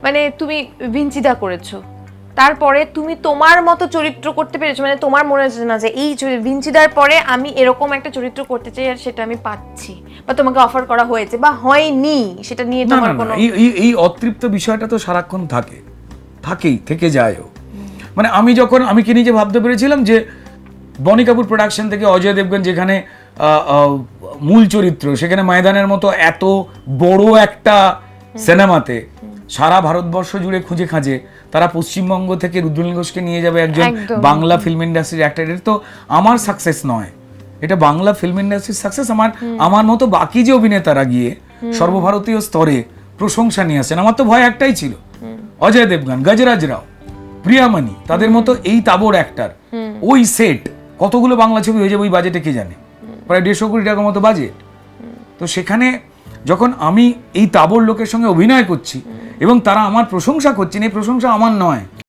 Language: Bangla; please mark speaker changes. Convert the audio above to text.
Speaker 1: মানে তুমি ভিঞ্চিদা করেছো, তারপরে তুমি তোমার মতো চরিত্র করতে পেরেছো, মানে তোমার মনে হচ্ছে না যে এই ভিঞ্চিদার পরে আমি এরকম একটা চরিত্র করতে চাই আর সেটা আমি পাচ্ছি, বা তোমাকে অফার করা হয়েছে বা হয়নি, সেটা নিয়ে
Speaker 2: না
Speaker 1: তোমার
Speaker 2: না
Speaker 1: কোনো
Speaker 2: এই অতৃপ্ত বিষয়টা তো সারাক্ষণ থাকেই থেকে যায়ও। মানে আমি কি নিজে ভাবতে পেরেছিলাম যে বনি কাপুর প্রোডাকশন থেকে অজয় দেবগন যেখানে মূল চরিত্র, সেখানে ময়দানের মতো এত বড় একটা সিনেমাতে সারা ভারতবর্ষ জুড়ে খুঁজে খাঁজে তারা পশ্চিমবঙ্গ থেকে রুদ্রনীল ঘোষকে নিয়ে যাবে একজন বাংলা ফিল্ম ইন্ডাস্ট্রির অ্যাক্টর। এটা তো আমার সাকসেস নয়, এটা বাংলা ফিল্ম ইন্ডাস্ট্রির সাকসেস। আমার মতো বাকি যে অভিনেতারা গিয়ে সর্বভারতীয় স্তরে প্রশংসা নিয়ে আসেন, আমার তো ভয় একটাই ছিল, অজয় দেবগন, গজরাজ রাও, প্রিয়ামণি, তাদের মতো এই তাবড় অ্যাক্টর, ওই সেট কতগুলো বাংলা ছবি হয়ে যাবে ওই বাজেটে কে জানে, প্রায় 150 কোটি টাকার মতো বাজেট। তো সেখানে যখন আমি এই তাবড় লোকের সঙ্গে অভিনয় করছি এবং তারা আমার প্রশংসা করছেন, এই প্রশংসা আমার নয়,